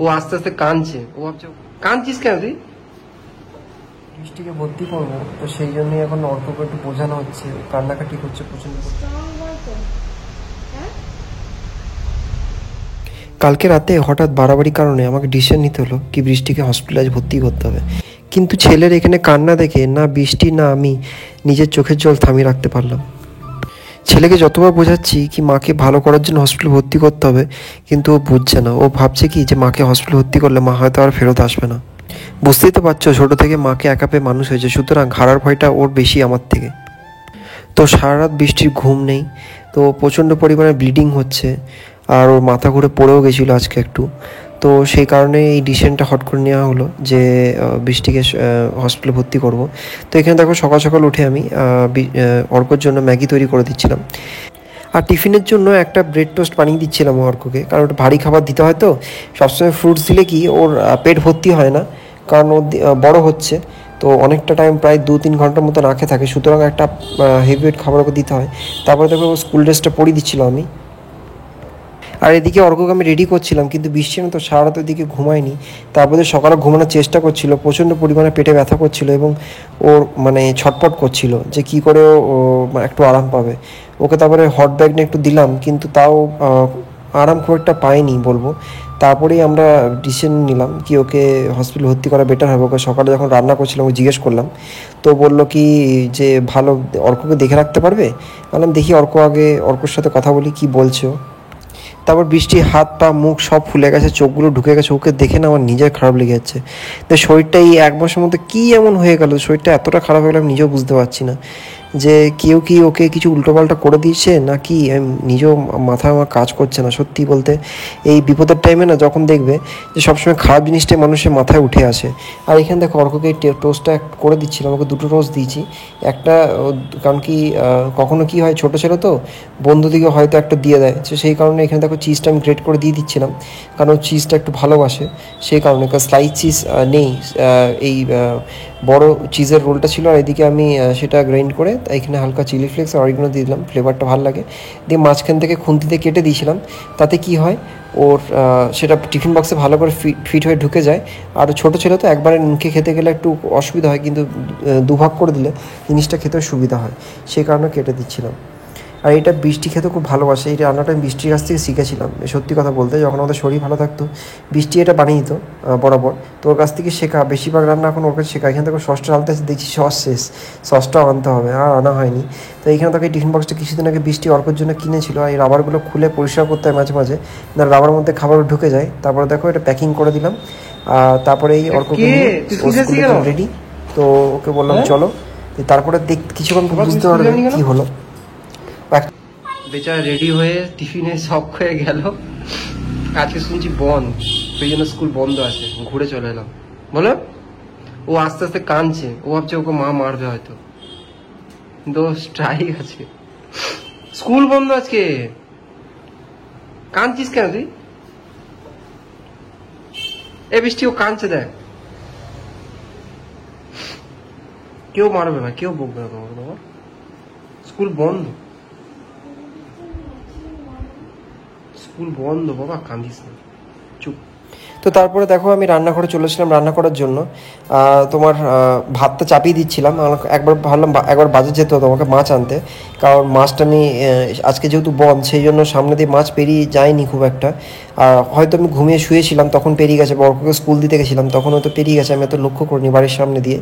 ও আস্তে আস্তে কাঁদছে, ও ভাবছে কাঁদছিস কেন তুই? বৃষ্টিকে ভর্তি করবো তো সেই জন্যই এখন অর্ককে একটু বোঝানো হচ্ছে, কান্নাকাটি করছে প্রচন্ড। কালকে রাতে হঠাৎ বাড়াবাড়ির কারণে আমাকে ডিসিশন নিতে হলো কি বৃষ্টিকে হসপিটালে আজ ভর্তি করতে হবে। কিন্তু ছেলের এখানে কান্না দেখে না বৃষ্টি না আমি নিজের চোখের জল থামিয়ে রাখতে পারলাম। ছেলেকে যতবার বোঝাচ্ছি কি মাকে ভালো করার জন্য হসপিটাল ভর্তি করতে হবে, কিন্তু ও বুঝছে না। ও ভাবছে কি যে মাকে হসপিটাল ভর্তি করলে মা হয়তো আর ফেরত আসবে না। বুঝতেই তো পারছো ছোটো থেকে মাকে একা পেয়ে মানুষ হয়েছে, সুতরাং হারার ভয়টা ওর বেশি আমার থেকে। তো সারা রাত বৃষ্টির ঘুম নেই, তো প্রচণ্ড পরিমাণে ব্লিডিং হচ্ছে, আর ওর মাথা ঘুরে পড়েও গেছিলো আজকে একটু। তো সেই কারণে এই ডিসিশনটা হট করে নেওয়া হলো যে বৃষ্টিকে হসপিটালে ভর্তি করব। তো এখানে দেখো সকাল সকাল উঠে আমি অর্কর জন্য ম্যাগি তৈরি করে দিচ্ছিলাম, আর টিফিনের জন্য একটা ব্রেড টোস্ট বানিয়ে দিচ্ছিলাম অর্ককে, কারণ ওটা ভারী খাবার দিতে হয়। তো সবসময় ফ্রুটস দিলে কি ওর পেট ভর্তি হয় না, কারণ ও বড়ো হচ্ছে, তো অনেকটা টাইম প্রায় 2-3 ঘন্টার মতো না খেয়ে থাকে, সুতরাং একটা হেভি ওয়েট খাবার ওকে দিতে হয়। তারপরে দেখো স্কুল ড্রেসটা পরিয়ে দিচ্ছিলাম আমি, আর এদিকে অর্ককে আমি রেডি করছিলাম, কিন্তু বৃষ্টি না তো সারা রাত ওইদিকে ঘুমায়নি। তারপরে সকালে ঘুমানোর চেষ্টা করছিল, প্রচণ্ড পরিমাণে পেটে ব্যথা করছিল এবং ওর মানে ছটপট করছিল যে কী করে ও একটু আরাম পাবে। ওকে তারপরে হট ব্যাগ নিয়ে একটু দিলাম, কিন্তু তাও আরাম খুব একটা পাইনি বলবো। তারপরেই আমরা ডিসিশন নিলাম কি ওকে হসপিটাল ভর্তি করা বেটার হবে। ওকে সকালে যখন রান্না করছিলাম ও জিজ্ঞেস করলাম, তো বললো কি যে ভালো অর্ককে দেখে রাখতে পারবে। বললাম দেখি অর্কর সাথে কথা বলি কি বলছো। তারপর বৃষ্টি হাত পা মুখ সব ফুলে গেছে, চোখগুলো ঢুকে গেছে, ওকে দেখে না আমার নিজের খারাপ লেগে যাচ্ছে। তো শরীরটা এই 1 মাসের মধ্যে কী এমন হয়ে গেল, শরীরটা এতটা খারাপ হয়ে গেল আমি নিজেও বুঝতে পারছি না যে কেউ কি ওকে কিছু উল্টোপাল্টা করে দিয়েছে নাকি নিজেও মাথা আমার কাজ করছে না। সত্যি বলতে এই বিপদের টাইমে না যখন দেখবে যে সবসময় খারাপ জিনিসটাই মানুষের মাথায় উঠে আসে। আর এখানে দেখো অর্ককে টোস্টটা করে দিচ্ছিলাম, ওকে 2টো টোস্ট দিয়েছি। একটা কারণ কি কখনো কি হয় ছোটো ছেলে তো বন্ধু দিকে হয়তো একটা দিয়ে দেয়, তো সেই কারণে এখানে দেখো চিজটা আমি গ্রেট করে দিয়ে দিচ্ছিলাম, কারণ চিজটা একটু ভালোবাসে সেই কারণে। স্লাইস চিজ নেই, এই বড় চিজের রোলটা ছিল, আর এদিকে আমি সেটা গ্রাইন্ড করে এখানে হালকা চিলি ফ্লেক্স আর অরিগানো দিয়ে দিলাম, ফ্লেভারটা ভালো লাগে। দিয়ে মাঝখান থেকে খুন্তিতে কেটে দিয়েছিলাম, তাতে কি হয় ওর সেটা টিফিন বক্সে ভালো করে ফিট হয়ে ঢুকে যায়। আর ছোটো ছেলে তো একবারে মুখে খেতে গেলে একটু অসুবিধা হয়, কিন্তু দুভাগ করে দিলে জিনিসটা খেতেও সুবিধা হয়, সেই কারণে কেটে দিচ্ছিলাম। আর এটা বৃষ্টি খেতে খুব ভালোবাসে, এই রান্নাটা আমি বৃষ্টির কাছ থেকে শিখেছিলাম। সত্যি কথা বলতে যখন আমাদের শরীর ভালো থাকতো বৃষ্টি এটা বানিয়ে দিত বরাবর, তো ওর কাছ থেকে শেখা বেশিরভাগ রান্না এখন ওর কাছে শেখা। এখান থেকে সসটা আনতে দেখছি সস শেষ, সসটাও আনতে হবে, আর আনা হয়নি। তো এইখানে তোকে টিফিন বক্সটা কিছুদিন আগে বৃষ্টি অর্কর জন্য কিনেছিল, আর এই রাবারগুলো খুলে পরিষ্কার করতে হয় মাঝে মাঝে, না রাবার মধ্যে খাবার ঢুকে যায়। তারপরে দেখো এটা প্যাকিং করে দিলাম, তারপরে এই অর্ককে রেডি। তো ওকে বললাম চলো, তারপরে কিছুক্ষণ বুঝতে পারবে কী হলো। বেচারা রেডি হয়ে টিফিনে সব হয়ে গেল। আজকে শুনছি বন্ধ, সেই জন্য স্কুল বন্ধ আছে, ঘুরে চলে এলাম। বলো ও আস্তে আস্তে কাঁদছে, ও ভাবছে ওকে মা মারবে হয়তো, কিন্তু স্ট্রাইক আছে, স্কুল বন্ধ আজকে। কাঁদছিস কেন তুই? এ বৃষ্টি ও কাঁদছে দেখ, কেউ মারবে না, কেউ বকবে না তোমার বাবা, স্কুল বন্ধ, স্কুল বন্ধ বাবা, কাঁদিস না, চুপ। তো তারপরে দেখো আমি রান্নাঘরে চলেছিলাম রান্না করার জন্য। তোমার ভাতটা চাপিয়ে দিচ্ছিলাম, একবার ভাবলাম একবার বাজার যেতে হতো আমাকে মাছ আনতে, কারণ মাছটা আমি আজকে যেহেতু বন্ধ সেই জন্য সামনে দিয়ে মাছ পেরিয়ে যায়নি খুব একটা। আর হয়তো আমি ঘুমিয়ে শুয়েছিলাম তখন পেরিয়ে গেছে, বরকে স্কুল দিতে গেছিলাম তখন হয়তো পেরিয়ে গেছে, আমি এত লক্ষ্য করিনি বাড়ির সামনে দিয়ে।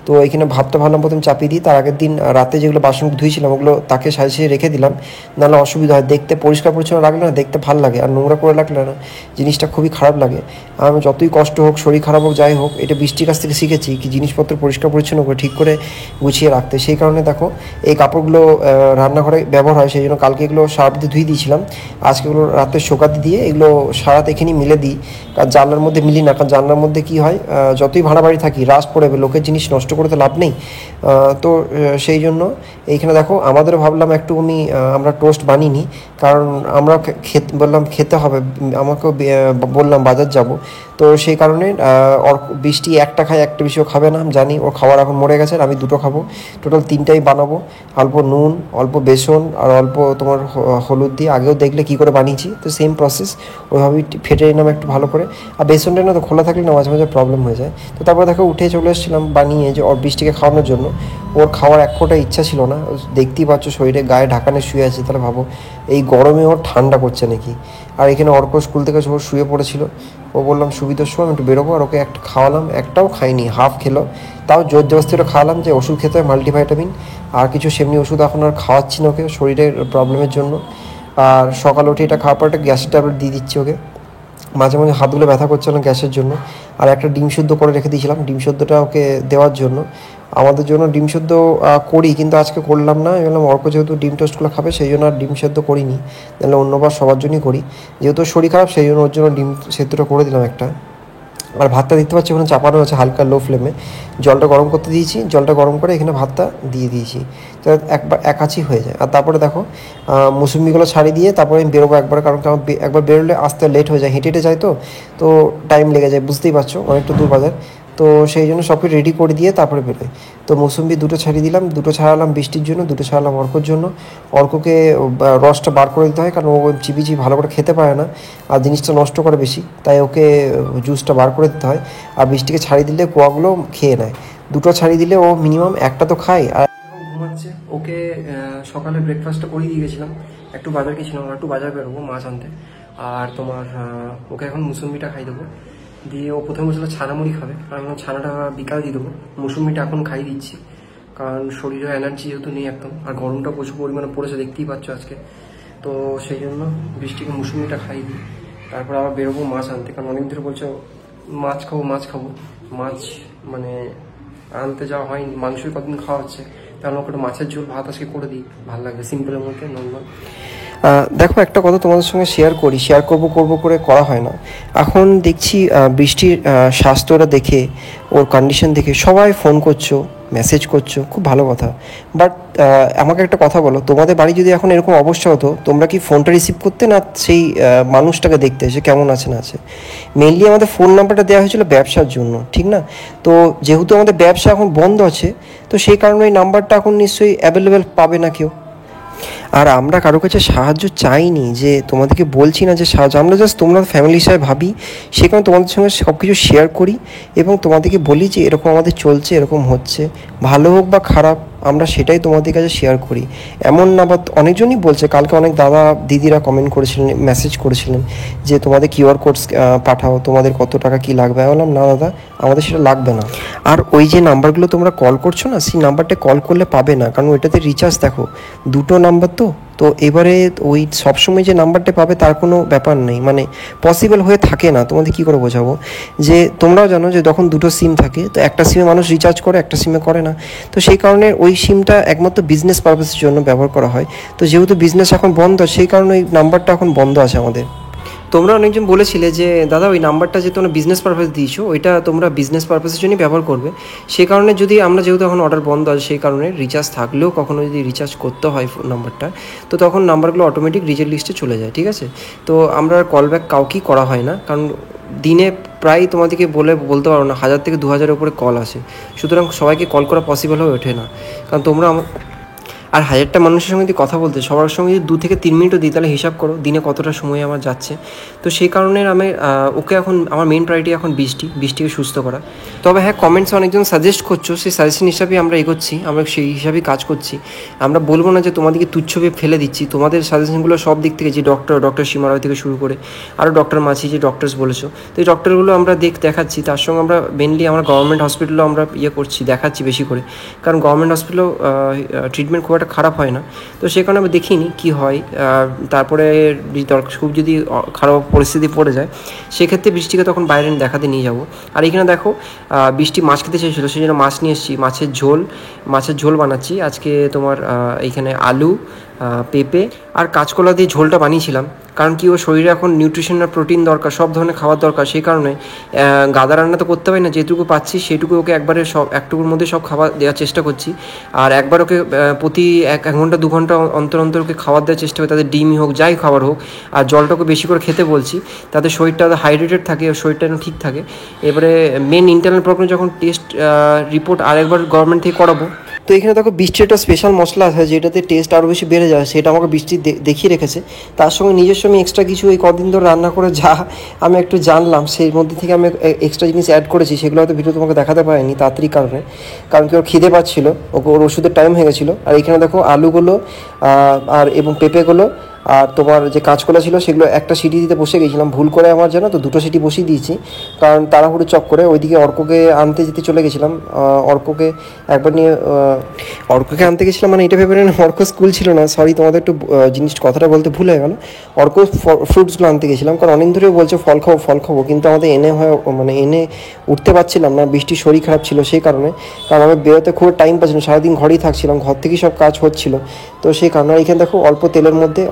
তো এখানে ভাতটা ভাবলাম প্রথম চাপিয়ে দিই, তার আগের দিন রাতে যেগুলো বাসন ধুয়েছিলাম ওগুলো তাকে সাজিয়ে রেখে দিলাম, নাহলে অসুবিধা হয়। দেখতে পরিষ্কার পরিচ্ছন্ন রাখলে না দেখতে ভালো লাগে, আর নোংরা করে রাখলে না জিনিসটা খুবই খারাপ লাগে। আমি যতই কষ্ট হোক শরীর খারাপ হোক যাই হোক, এটা বৃষ্টির কাছ থেকে শিখেছি কি জিনিসপত্র পরিষ্কার পরিচ্ছন্ন করে ঠিক করে গুছিয়ে রাখতে। সেই কারণে দেখো এই কাপড়গুলো রান্নাঘরে ব্যবহার হয়, সেই জন্য কালকে এগুলো সার্ফ দিয়ে ধুয়ে দিয়েছিলাম, আজকে এগুলো রাতে শোকাতে দিয়ে এগুলো সারাত এখানেই মিলে দিই। কারণ জানলার মধ্যে মিলি না, কারণ জানলার মধ্যে কী হয় যতই ভাড়া বাড়ি থাকি রাস পড়ে লোকের জিনিস নষ্ট করে তো লাভ নেই। তো সেই জন্য এইখানে দেখো আমাদের ভাবলাম একটু আমরা টোস্ট বানিয়ে নিই, কারণ আমরা বললাম খেতে হবে, আমাকেও বললাম বাজার যাব, তো সেই কারণে বৃষ্টি একটা খায়, একটা বেশিও খাবে না, আমি জানি ওর খাবার এখন মরে গেছে, আর আমি দুটো খাবো, টোটাল তিনটাই বানাবো। অল্প নুন, অল্প বেসন আর অল্প তোমার হলুদ দিয়ে, আগেও দেখলে কী করে বানিয়েছি, তো সেম প্রসেস ওইভাবেই ফেটে নিলাম একটু ভালো করে। আর বেসনটা না তো খোলা থাকলে না মাঝে মাঝে প্রবলেম হয়ে যায়। তো তারপরে দেখো উঠে চলে এসেছিলাম বানিয়ে, যে ওর বৃষ্টিকে খাওয়ানোর জন্য। ওর খাওয়ার এক ফোঁটা ইচ্ছা ছিল না, দেখতেই পাচ্ছ শরীরে গায়ে ঢাকানে শুয়ে আছে, তাহলে ভাবো এই গরমে ওর ঠান্ডা করছে নাকি। আর এখানে অর্ক স্কুল থেকে ওর শুয়ে পড়েছিল, ও বললাম সুবিধার সময় আমি একটু বেরোবো, আর ওকে একটা খাওয়ালাম, একটাও খাইনি, হাফ খেলো, তাও জোর জবস্তি ওটা খাওয়ালাম, যে ওষুধ খেতে হয় মাল্টিভাইটামিন, আর কিছু সেমনি ওষুধ এখন আর খাওয়াচ্ছি না ওকে শরীরের প্রবলেমের জন্য। আর সকালে উঠে এটা খাওয়ার পর একটা গ্যাসের ট্যাবলেট দিয়ে দিচ্ছি ওকে, মাঝে মাঝে হাতগুলো ব্যথা করছে না গ্যাসের জন্য। আর একটা ডিম সিদ্ধ করে রেখে দিয়েছিলাম, ডিম সিদ্ধটা ওকে দেওয়ার জন্য। আমাদের জন্য ডিম সিদ্ধ করি, কিন্তু আজকে করলাম না, বললাম অর্ক যেহেতু ডিম টোস্টগুলো খাবে সেই জন্য আর ডিম সেদ্ধ করিনি, তাহলে অন্যবার সবার জন্যই করি, যেহেতু শরীর খারাপ সেই জন্য ওর জন্য ডিম সেদ্ধটা করে দিলাম একটা। আর ভাতটা দেখতে পাচ্ছি ওখানে চাপানো আছে হালকা লো ফ্লেমে, জলটা গরম করতে দিয়েছি, জলটা গরম করে এখানে ভাতটা দিয়ে দিয়েছি, তো একবার একাচি হয়ে যায়। আর তারপরে দেখো মুসুম্বিগুলো ছাড়িয়ে দিয়ে তারপরে আমি বেরোবো একবার, কারণ একবার বেরোলে আসতে লেট হয়ে যায়, হেঁটে হেঁটে যায়, তো টাইম লেগে যায়, বুঝতেই পারছো অনেকটা দূর বাজার, তো সেই জন্য সব কিছু রেডি করে দিয়ে তারপরে বেরোয়। তো মৌসুম্বি দুটো ছাড়িয়ে দিলাম, দুটো ছাড়ালাম বৃষ্টির জন্য, দুটো ছাড়ালাম অর্কর জন্য। অর্ককে রসটা বার করে দিতে হয়, কারণ ও চিবিচি ভালো করে খেতে পারে না আর জিনিসটা নষ্ট করে বেশি, তাই ওকে জুসটা বার করে দিতে হয়। আর বৃষ্টিকে ছাড়িয়ে দিলে কোয়াগুলো খেয়ে নেয়, দুটো ছাড়িয়ে দিলে ও মিনিমাম একটা তো খায়। আর ঘুমাচ্ছে, ওকে সকালে ব্রেকফাস্টটা করিয়ে দিয়ে গেছিলাম, একটু বাজার গেছিলাম, একটু বাজার বেরোবো মাছ আনতে। আর তোমার ওকে এখন মুসুম্বিটা খাই দেবো, দিয়ে ও প্রথমে বলছিল ছানামুড়ি খাবে, কারণ ছানাটা বিকাল দিয়ে দেবো, মুসুম্বিটা এখন খাই দিচ্ছি, কারণ শরীরে এনার্জি যেহেতু নেই একদম, আর গরমটা প্রচুর পরিমাণে পড়েছে দেখতেই পাচ্ছ আজকে, তো সেই জন্য বৃষ্টিকে মুসুম্বিটা খাই দিই। তারপর আবার বেরোবো মাছ আনতে, কারণ অনেক ধরে বলছো মাছ খাবো মাছ খাবো, মাছ মানে আনতে যাওয়া হয়নি, মাংসই কতদিন খাওয়া হচ্ছে, তাহলে ওকে মাছের ঝোল ভাত আজকে করে দিই, ভালো লাগবে সিম্পলের মধ্যে নর্মাল। দেখো একটা কথা তোমাদের সঙ্গে শেয়ার করবো করে করা হয় না। এখন দেখছি বৃষ্টির স্বাস্থ্যটা দেখে, ওর কন্ডিশন দেখে সবাই ফোন করছো, মেসেজ করছো, খুব ভালো কথা। বাট আমাকে একটা কথা বলো, তোমাদের বাড়ি যদি এখন এরকম অবস্থা হতো, তোমরা কি ফোনটা রিসিভ করতে, না সেই মানুষটাকে দেখতে সে কেমন আছে না আছে? মেনলি আমাদের ফোন নাম্বারটা দেওয়া হয়েছিল ব্যবসার জন্য, ঠিক না? তো যেহেতু আমাদের ব্যবসা এখন বন্ধ আছে, তো সেই কারণে এই নাম্বারটা এখন নিশ্চয়ই অ্যাভেলেবেল পাবে না কেউ। আর আমরা কারো কাছে সাহায্য চাইনি, যে তোমাদেরকে বলছি না যে সাহায্য, আমরা জাস্ট তোমরা ফ্যামিলি হিসাবে ভাবি, সেখানে তোমাদের সঙ্গে সব কিছু শেয়ার করি এবং তোমাদেরকে বলি যে এরকম আমাদের চলছে, এরকম হচ্ছে, ভালো হোক বা খারাপ আমরা সেটাই তোমাদের কাছে শেয়ার করি। এমন না, বা অনেকজনই বলছে, কালকে অনেক দাদা দিদিরা কমেন্ট করেছিলেন, মেসেজ করেছিলেন যে তোমাদের কিউআর কোড পাঠাও, তোমাদের কত টাকা কি লাগবে। আমি বললাম না দাদা, আমাদের সেটা লাগবে না। আর ওই যে নাম্বারগুলো তোমরা কল করছো না, সেই নাম্বারটা কল করলে পাবে না, কারণ ওইটাতে রিচার্জ দেখো দুটো নাম্বার, তো এবারে ওই সবসময় যে নাম্বারটা পাবে তার কোনো ব্যাপার নেই, মানে পসিবল হয়ে থাকে না। তোমাদের কী করে বোঝাবো, যে তোমরাও জানো যে যখন দুটো সিম থাকে, তো একটা সিমে মানুষ রিচার্জ করে, একটা সিমে করে না, তো সেই কারণে ওই সিমটা একমাত্র বিজনেস পারপাসের জন্য ব্যবহার করা হয়। তো যেহেতু বিজনেস এখন বন্ধ, সেই কারণে ওই নাম্বারটা এখন বন্ধ আছে আমাদের। তোমরা অনেকজন বলেছিলে যে দাদা ওই নাম্বারটা যে তোমরা বিজনেস পারপাস দিয়েছো, ওইটা তোমরা বিজনেস পারপাসের জন্যই ব্যবহার করবে। সেই কারণে যদি আমরা, যেহেতু এখন অর্ডার বন্ধ আছে, সেই কারণে রিচার্জ থাকলেও কখনো যদি রিচার্জ করতে হয় ফোন নাম্বারটা, তো তখন নাম্বারগুলো অটোমেটিক রিজেক্ট লিস্টে চলে যায়, ঠিক আছে? তো আমরা কল ব্যাক কাউকেই করা হয় না, কারণ দিনে প্রায় তোমাদেরকে বলতে পারো না 1000 থেকে 2000-এর উপরে কল আসে, সুতরাং সবাইকে কল করা পসিবল হয়ে ওঠে না, কারণ তোমরা আর 1000টা মানুষের সঙ্গে যদি কথা বলতে, সবার সঙ্গে যদি 2 থেকে 3 মিনিটও দিই, তাহলে হিসাব করো দিনে কতটা সময় আমার যাচ্ছে। তো সেই কারণে আমি ওকে এখন আমার মেন প্রায়োরিটি এখন বৃষ্টিকে সুস্থ করা। তবে হ্যাঁ, কমেন্টসে অনেকজন সাজেস্ট করছো, সেই সাজেশন হিসাবেই আমরা এগোচ্ছি, আমরা সেই হিসাবেই কাজ করছি। আমরা বলবো না যে তোমাদেরকে তুচ্ছ ভেবে ফেলে দিচ্ছি, তোমাদের সাজেশনগুলো সব দিক থেকে, যে ডক্টর সীমা রয় থেকে শুরু করে আরও ডক্টর মাছি যে ডক্টরস বলেছো, তো এই ডক্টরগুলো আমরা দেখাচ্ছি। তার সঙ্গে আমরা মেনলি আমরা গভর্নমেন্ট হসপিটালও আমরা করছি, দেখাচ্ছি বেশি করে, কারণ গভর্নমেন্ট হসপিটালও ট্রিটমেন্ট খুব একটা খারাপ হয় না। তো সে কারণে আমি দেখিনি কী হয়, তারপরে খুব যদি খারাপ পরিস্থিতি পড়ে যায়, সেক্ষেত্রে বৃষ্টিকে তখন বাইরে দেখাতে নিয়ে যাব। আর এখানে দেখো বৃষ্টি মাছ খেতে চেয়েছিলো, সেই জন্য মাছ নিয়ে এসেছি, মাছের ঝোল বানাচ্ছি আজকে। তোমার এইখানে আলু, পেঁপে আর কাঁচকলা দিয়ে ঝোলটা বানিয়েছিলাম, কারণ কি ওর শরীরে এখন নিউট্রিশন আর প্রোটিন দরকার, সব ধরনের খাবার দরকার। সেই কারণে গাদা রান্না তো করতে পারি না, যেটুকু পাচ্ছি সেটুকু ওকে একবারে সব একটুকুর মধ্যে সব খাবার দেওয়ার চেষ্টা করছি। আর একবার ওকে প্রতি এক ঘন্টা 2 ঘন্টা অন্তর অন্তর ওকে খাবার দেওয়ার চেষ্টা করি, তাদের ডিমই হোক যাই খাবার হোক। আর জলটাকে বেশি করে খেতে বলছি, তাদের শরীরটা হাইড্রেটেড থাকে, শরীরটা যেন ঠিক থাকে। এবারে মেন ইন্টারনাল প্রবলেম যখন টেস্ট রিপোর্ট আরেকবার গভর্নমেন্ট থেকে করাবো। তো এখানে দেখো বৃষ্টির একটা স্পেশাল মশলা আছে যেটাতে টেস্ট আরও বেশি বেড়ে যায়, সেটা আমাকে বৃষ্টি দেখিয়ে রেখেছে। তার সঙ্গে নিজস্ব আমি এক্সট্রা কিছু এই কদিন ধরে রান্না করে যা আমি একটু জানলাম, সেই মধ্যে থেকে আমি এক্সট্রা জিনিস অ্যাড করেছি, সেগুলো হয়তো ভিডিও তোমাকে দেখাতে পারিনি তাড়াতাড়ি কারণে, কারণ কি ওর খিদে পাচ্ছিলো, ওর ওষুধের টাইম হয়ে গেছিলো। আর এখানে দেখো আলুগুলো আর এবং পেঁপেগুলো আর তোমার যে কাঁচকলা ছিল সেগুলো একটা সিটি দিতে বসে গেছিলাম, ভুল করে আমার জানো তো 2টো সিটি বসিয়ে দিয়েছি, কারণ তাড়াহুড়ো চক করে ওইদিকে অর্ককে আনতে যেতে চলে গেছিলাম। অর্ককে একবার নিয়ে অর্ককে আনতে গেছিলাম, মানে এটা ভেবে না অর্ক স্কুল ছিল না, সরি তোমাদের একটু কথাটা বলতে ভুল হয়ে গেল। অর্ক ফ্রুটসগুলো আনতে গেছিলাম, কারণ অনেক ধরে বলছে ফল খাবো, কিন্তু আমাদের এনে উঠতে পারছিলাম না, বৃষ্টির শরীর খারাপ ছিল সেই কারণে। কারণ আমি বেরোতে খুব টাইম পাচ্ছিলাম, সারাদিন ঘরেই থাকছিলাম, ঘর থেকেই সব কাজ হচ্ছিল। তো সেই কারণে এখানে দেখো অল্প তেলের মধ্যে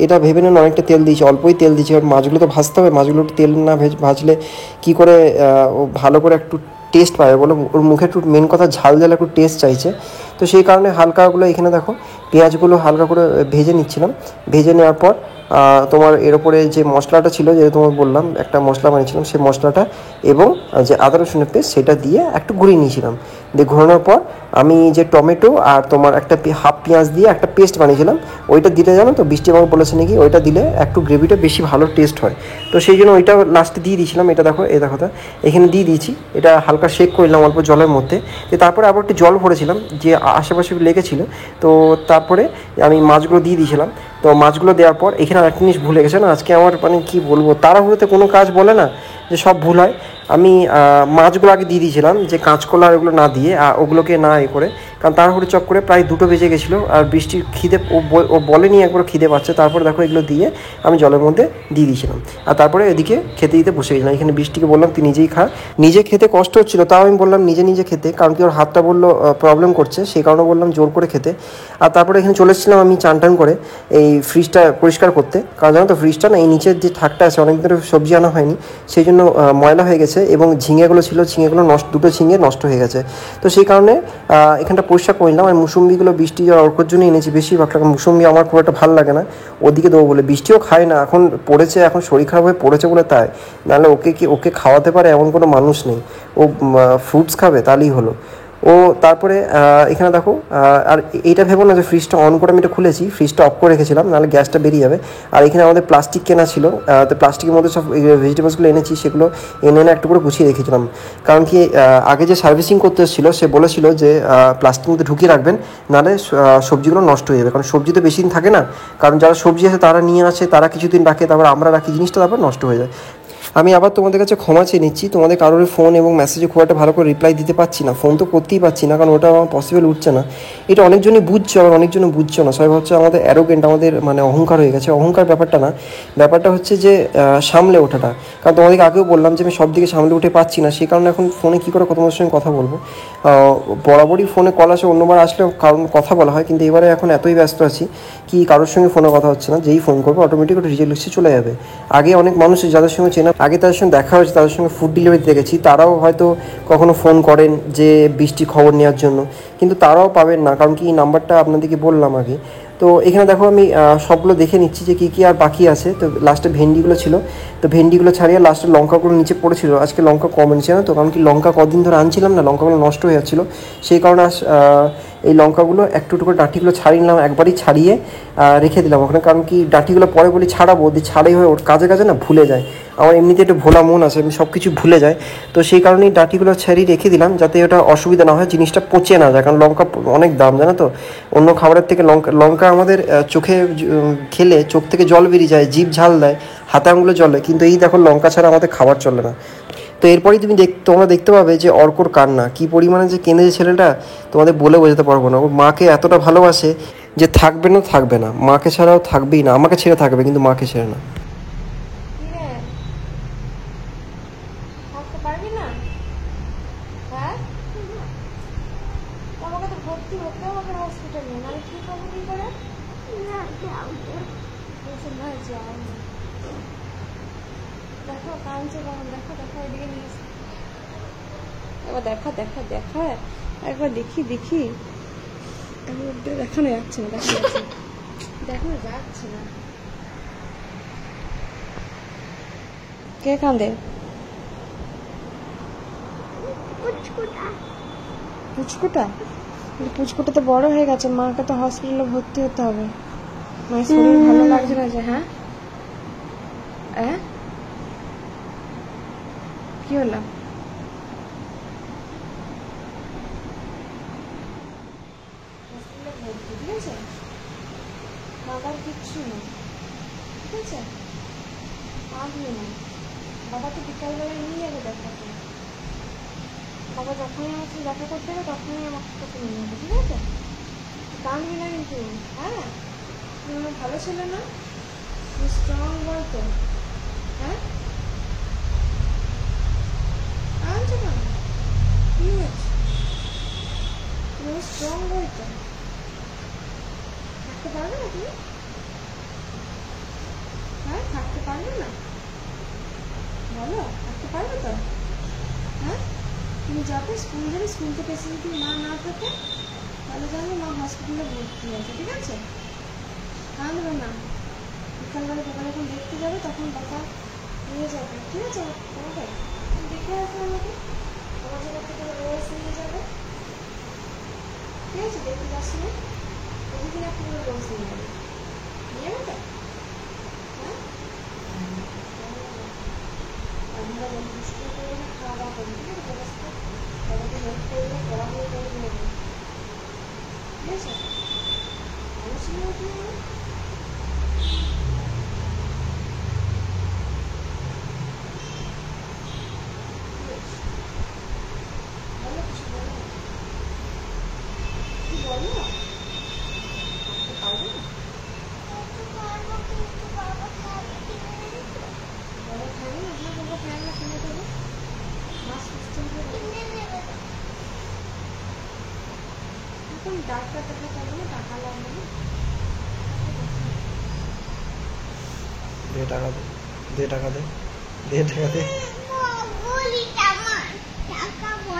এটা ভেবে নেন অনেকটা তেল দিয়েছি, অল্পই তেল দিয়েছি। আর মাছগুলো তো ভাজতে হবে, মাছগুলো তেল না ভাজলে কী করে ভালো করে একটু টেস্ট পাবে বলো, ওর মুখে একটু মেন কথা ঝাল একটু টেস্ট চাইছে। তো সেই কারণে হালকাগুলো এখানে দেখো পেঁয়াজগুলো হালকা করে ভেজে নিচ্ছিলাম। ভেজে নেওয়ার পর তোমার এর ওপরে যে মশলাটা ছিল, যেটা তোমার বললাম একটা মশলা বানিয়েছিলাম, সেই মশলাটা এবং যে আদা রসুনের পেস্ট সেটা দিয়ে একটু ঘুরিয়ে নিয়েছিলাম। দিয়ে ঘোরানোর পর আমি যে টমেটো আর তোমার একটা হাফ পেঁয়াজ দিয়ে একটা পেস্ট বানিয়েছিলাম, ওইটা দিলে জানো তো বৃষ্টি আমাকে বলেছে নাকি ওইটা দিলে একটু গ্রেভিটা বেশি ভালো টেস্ট হয়। তো সেই জন্য ওইটা লাস্টে দিয়ে দিয়েছিলাম। এটা দেখো এখানে দিয়ে দিয়েছি, এটা হালকা শেক করলাম অল্প জলের মধ্যে। তারপরে আবার একটু জল ভরেছিলাম যে আশেপাশে লেগেছিল। তো তারপরে আমি মাছগুলো দিয়ে দিয়েছিলাম। তো মাছগুলো দেওয়ার পর এখানে আরেকটা জিনিস ভুলে গেছে না, আজকে আমার মানে কী বলবো, তাড়াহুড়োতে কোনো কাজ বলে না যে সব ভুল হয়। আমি মাছগুলো আগে দিয়ে দিয়েছিলাম, যে কাঁচকলা ওগুলো না দিয়ে ওগুলোকে না করে, কারণ তাড়াহুড়ো চক করে প্রায় 2টো বেজে গেছিলো। আর বৃষ্টির খিদে ও বলেনি একবার খিদে পাচ্ছে। তারপরে দেখো এগুলো দিয়ে আমি জলের মধ্যে দিয়ে দিয়েছিলাম। আর তারপরে এদিকে খেতে দিতে বসে গেছিলাম। এখানে বৃষ্টিকে বললাম তুই নিজেই খা, নিজে খেতে কষ্ট হচ্ছিলো, তাও আমি বললাম নিজে খেতে, কারণ কি ওর হাতটা বললো প্রবলেম করছে, সেই কারণে বললাম জোর করে খেতে। আর তারপরে এখানে চলে এসেছিলাম আমি চান করে এই ফ্রিজটা পরিষ্কার করতে, কারণ জানো তো ফ্রিজটা না এই নিচের যে থাকটা আছে অনেক ধরে সবজি আনা হয়নি, সেই জন্য ময়লা হয়ে গেছে এবং ঝিঙেগুলো ছিল, ঝিঙেগুলো দুটো ঝিঙে নষ্ট হয়ে গেছে। তো সেই কারণে এখানটা পরিষ্কার করে নিলাম। আর মুসম্বিগুলো বৃষ্টি অর্কর জন্য এনেছি বেশিরভাগ, মুসম্বি আমার খুব একটা ভালো লাগে না, ওদিকে দেবো বলে। বৃষ্টিও খায় না, এখন পড়েছে, এখন শরীর খারাপ হয়ে পড়েছে বলে তাই, নাহলে ওকে খাওয়াতে পারে এমন কোনো মানুষ নেই। ও ফ্রুটস খাবে তাহলেই হলো। ও তারপরে এখানে দেখো আর এইটা ভেবো না যে ফ্রিজটা অন করে আমি এটা খুলেছি, ফ্রিজটা অফ করে রেখেছিলাম, নাহলে গ্যাসটা বেরিয়ে যাবে। আর এখানে আমাদের প্লাস্টিক কেনা ছিল, তো প্লাস্টিকের মধ্যে সব ভেজিটেবলসগুলো এনেছি, সেগুলো এনে একটু করে গুছিয়ে রেখেছিলাম। কারণ কি আগে যে সার্ভিসিং করতে এসেছিলো সে বলেছিল যে প্লাস্টিকের মধ্যে ঢুকিয়ে রাখবেন, নাহলে সবজিগুলো নষ্ট হয়ে যাবে, কারণ সবজি তো বেশি দিন থাকে না। কারণ যারা সবজি আছে তারা নিয়ে আসে, তারা কিছুদিন রাখে, তারপর আমরা রাখি, জিনিসটা তারপর নষ্ট হয়ে যায়। আমি আবার তোমাদের কাছে ক্ষমা চেয়ে নিচ্ছি, তোমাদের কারোর ফোন এবং মেসেজে খুব একটা ভালো করে রিপ্লাই দিতে পারছি না, ফোন তো করতেই পারছি না, কারণ ওটা আমার পসিবল উঠছে না। এটা অনেকজনই বুঝছো, আবার অনেকজনই বুঝছো না। সবাই ভাবছে আমাদের অ্যারোগেন্ট, আমাদের মানে অহংকার হয়ে গেছে। অহংকার ব্যাপারটা না, ব্যাপারটা হচ্ছে যে সামলে ওঠাটা। কারণ তোমাদেরকে আগেও বললাম যে আমি সব দিকে সামলে উঠে পাচ্ছি না, সেই কারণে এখন ফোনে কী করে তোমাদের সঙ্গে কথা বলবো। বরাবরই ফোনে কল আসে, অন্যবার আসলেও কারণ কথা বলা হয়, কিন্তু এবারে এখন এতই ব্যস্ত আছি কি কারোর সঙ্গে ফোনে কথা হচ্ছে না। যেই ফোন করবো অটোমেটিক ওটা রিজেক্ট লিস্টে চলে যাবে। আগে অনেক মানুষ যাদের সঙ্গে চেনা, আগে তাদের সঙ্গে দেখা হয়েছে, তাদের সঙ্গে ফুড ডেলিভারি দেখেছি, তারাও হয়তো কখনো ফোন করেন যে বৃষ্টি খবর নেওয়ার জন্য, কিন্তু তারাও পাবেন না, কারণ কি নাম্বারটা আপনাদেরকে বললাম আগে। তো এখানে দেখো আমি সবগুলো দেখে নিচ্ছি যে কী আর বাকি আছে। তো লাস্টে ভেন্ডিগুলো ছিল, তো ভেন্ডিগুলো ছাড়িয়ে লাস্টে লঙ্কাগুলো নিচে পড়েছিল। আজকে লঙ্কা কম এনেছে না তো, কারণ কি লঙ্কা কদিন ধরে আনছিলাম না, লঙ্কাগুলো নষ্ট হয়ে যাচ্ছিলো, সেই কারণে এই লঙ্কাগুলো একটু করে ডাঁটিগুলো ছাড়িয়ে নিলাম, একবারই ছাড়িয়ে রেখে দিলাম ওখানে। কারণ কি ডাঁটিগুলো পরে বলি ছাড়াবো, দিয়ে ছাড়াই হয়ে ওর কাজে না ভুলে যায়, আমার এমনিতে একটু ভোলা মন আছে, আমি সব কিছু ভুলে যাই। তো সেই কারণেই ডাঁটিগুলো ছাড়িয়ে রেখে দিলাম, যাতে ওটা অসুবিধা না হয়, জিনিসটা পচে না যায়, কারণ লঙ্কা অনেক দাম জানো তো। অন্য খাবারের থেকে লঙ্কা আমাদের চোখে খেলে চোখ থেকে জল বেরিয়ে যায়, জিভ ঝাল দেয়, হাতে আঙুলে জলে, কিন্তু এই দেখো লঙ্কা ছাড়া আমাদের খাবার চলে না। তো এরপরেই তোমরা দেখতে পাবে যে অর্কর কান্না কী পরিমাণে যে কেঁদেছে ছেলেটা, তোমাদের বলে বোঝাতে পারবো না। ওর মাকে এতটা ভালোবাসে যে থাকবে না, মাকে ছাড়াও থাকবেই না, আমাকে ছেড়ে থাকবে কিন্তু মাকে ছেড়ে না। না যাও, দেখো কাঁদছে কখন, দেখো দেখো ওইদিকে নিয়ে এসো। এবার দেখা দেখা দেখা একবার দেখি দেখি, দেখানো যাচ্ছে না, দেখানো যাচ্ছে না। কে কাঁদে? পুচকুটা? পুচকুটা তো বড় হয়ে গেছে, মাকে তো হসপিটালে ভর্তি হতে হবে। মায়ের শরীর ভালো লাগছে না যে? হ্যাঁ কি হলো? হসপিটালে ভর্তি, ঠিক আছে? বাবার কিচ্ছু নেই, ঠিক আছে? কাঁদবি না, বাবাকে বিকালবেলায় নিয়ে যাবে দেখাতে। বাবা যখনই আমার সাথে দেখা করতে হবে তখনই আমাকে কাছে নিয়ে যাবে, ঠিক আছে? কাঁদবি না কিন্তু, হ্যাঁ? তুমি আমার ভালো ছিল না? তুমি স্ট্রং বল তো, হ্যাঁ? কাঁদছো কেন? কি হয়েছে? তুমি স্ট্রং বল তো, থাকতে পারবে না তুমি? হ্যাঁ, থাকতে পারবে না? বলো, থাকতে পারবে তো? হ্যাঁ, তুমি যাবে স্কুল যাবে, স্কুল থেকে এসে যদি মা না থাকে তাহলে জানো মা হসপিটালে ভর্তি আছে, ঠিক আছে? কাঁদবে না, বিকালবেলা বাবা যখন দেখতে যাবে তখন বাবা নিয়ে যাবে, ঠিক আছে? তোমাকে দেখে আসবে, আমাকে আমার জায়গা থেকে রোজ নিয়ে যাবে, ঠিক আছে? দেখতে যাচ্ছি না প্রতিদিন একটু করে রোজ নিয়ে যাবে, নিয়ে যাবে তো? হ্যাঁ, আমরা দুষ্টু করে না, খাওয়া দাওয়া করি, ঠিক আছে? ব্যবস্থা বাবাকে হেল্প করবে, পড়াশোনা করে নেবে, ঠিক আছে? ভালো ছিল না তুমি আমার? বলো কিছু, বলো কি বলো? থাকতে পারবে না? বাবা খাবে না? হ্যাঁ, বাবা খায় না, কিনে দেবো, মাছ সিস্টেম করে এখন ডাক্তার দেখাতে হবে না, টাকা লাগবে না। দে টাকা দে, দে টাকা দে, দে টাকা দে।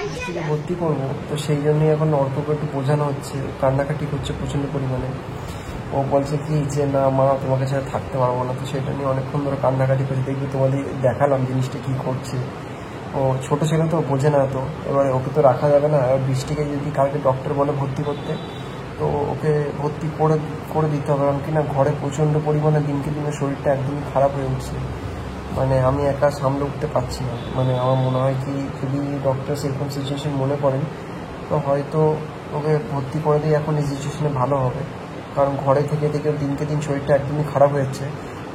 বৃষ্টিকে ভর্তি করবো তো সেই জন্যই এখন অল্পকে একটু বোঝানো হচ্ছে, কান্নাকাটি করছে প্রচণ্ড পরিমাণে। ও বলছে কি যে না মা তোমাকে ছাড়া থাকতে পারবো না, তো সেটা নিয়ে অনেকক্ষণ ধরে কান্নাকাটি করছে। দেখবি তোমাদের দেখালাম জিনিসটা কি করছে। ও ছোট ছেলে তো বোঝে না, তো এবারে ওকে তো রাখা যাবে না। আর বৃষ্টিকে যদি কালকে ডক্টর বলে ভর্তি করতে, তো ওকে ভর্তি করে দিতে হবে। কারণ কি না ঘরে প্রচণ্ড পরিমাণে দিনকে দিনে শরীরটা একদমই খারাপ হয়ে উঠছে। মানে আমি একা সামলে উঠতে পারছি না। মানে আমার মনে হয় কি যদি ডক্টর সেরকম সিচুয়েশন মনে করেন তো হয়তো ওকে ভর্তি করে দিয়ে এখন এই সিচুয়েশনে ভালো হবে। কারণ ঘরে থেকে থেকে দিনকে দিন শরীরটা একদমই খারাপ হয়েছে,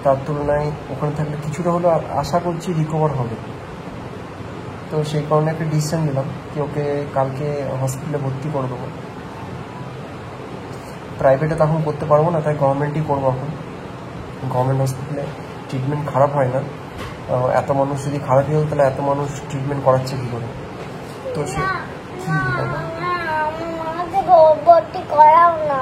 তার তুলনায় ওখানে থাকলে কিছুটা হলেও আশা করছি রিকভার হবে। তো সেই কারণে একটা ডিসিশন নিলাম কি ওকে কালকে হসপিটালে ভর্তি করে দেবো। প্রাইভেটে তখন করতে পারবো না, তাই গভর্নমেন্টই করবো এখন। গভর্নমেন্ট হসপিটালে ট্রিটমেন্ট খারাপ হয় না। এত মানুষ যদি খারাপই হতো তাহলে এত মানুষ ট্রিটমেন্ট করাচ্ছে কী করে? তো সে কি ভর্তি করাও না,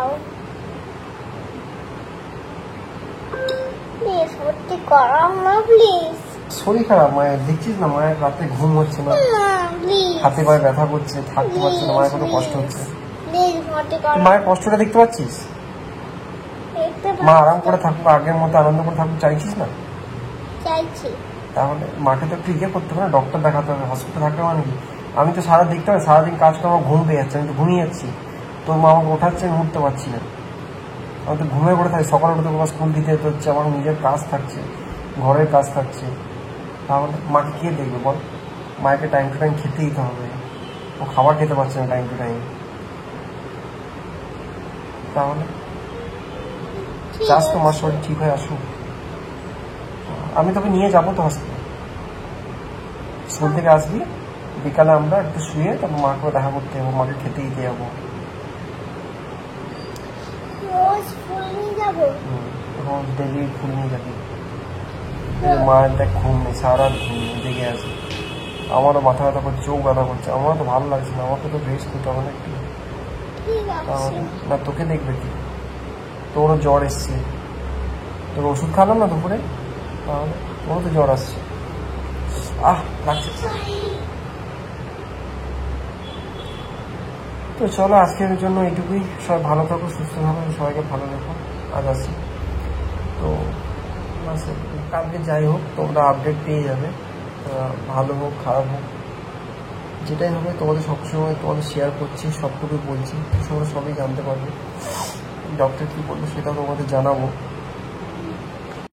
প্লিজ ভর্তি করাও না, প্লিজ। শরীর খারাপ মায়ের, দেখছিস না মায়ের রাতে ঘুম হচ্ছে না, হাতে পায়ে ব্যথা করছে, থাকতে পারছে না, মায়ের কত কষ্ট হচ্ছে। মায়ের কষ্টটা দেখতে পাচ্ছিস? মা আরাম করে থাকুক, আগের মতো আনন্দ করে থাকুক, চাইছিস না? চাইছি। তাহলে মাকে তো একটু ইয়ে করতে হবে না, ডক্টর দেখাতে হবে, হসপিটালে থাকতে মানে কি? আমি তো সারা দেখতে হবে, সারাদিন কাজ করে আমার ঘুম পেয়ে যাচ্ছে, আমি তো ঘুমিয়ে যাচ্ছি। তোর মা আমাকে ওঠাচ্ছে, আমি উঠতে পারছি না, আমি তো ঘুমিয়ে পড়ে থাকি। সকালে উঠে তোমার স্কুল দিতে যেতে হচ্ছে, আমার নিজের কাজ থাকছে, ঘরের কাজ থাকছে। তাহলে মাকে কে দেখবে বল? মাকে টাইম টু টাইম খেতে দিতে হবে, ও খাবার খেতে পারছে না টাইম টু টাইম। তাহলে চাস তো মার শরীর ঠিক হয়ে আসুক? আমি তোকে নিয়ে যাবো তো হসপিটাল, স্কুল থেকে আসবি, বিকালে আমরা একটু শুয়ে তারপর মাকে দেখা করতে যাবো, মাকে খেতে দিতে যাবো। রোজ ফুল নিয়ে যাবো? রোজ ডেলি ফুল নিয়ে যাবি। মায়ের দেখ ঘুম নেই, সারা রাত ঘুম নেই, দেখে আসে। আমারও মাথা ব্যথা করছে, চোখ ব্যথা করছে, আমারও তো ভালো লাগছে না, আমাকে তো রেস্ট নিতে হবে না একটু? ঠিক আছে। না তোকে দেখবে কি? তোরও জ্বর এসছে, তোর ওষুধ খাওয়ালাম না দুপুরে, তাহলে তোমার তো জ্বর আসছে। রাখছি। তো চলো আজকের জন্য এইটুকুই। সবাই ভালো থাকো, সুস্থ থাকো, সবাইকে ভালো রেখো। আজ আসি তো কালকে যাই হোক তোমরা আপডেট পেয়ে যাবে, ভালো হোক খারাপ হোক যেটাই হবে তোমাদের সবসময় তোমাদের শেয়ার করছি, সবটুকুই বলছি, তোমরা সবই জানতে পারবে। ডক্টর কী বলবো সেটাও তোমাদের জানাবো।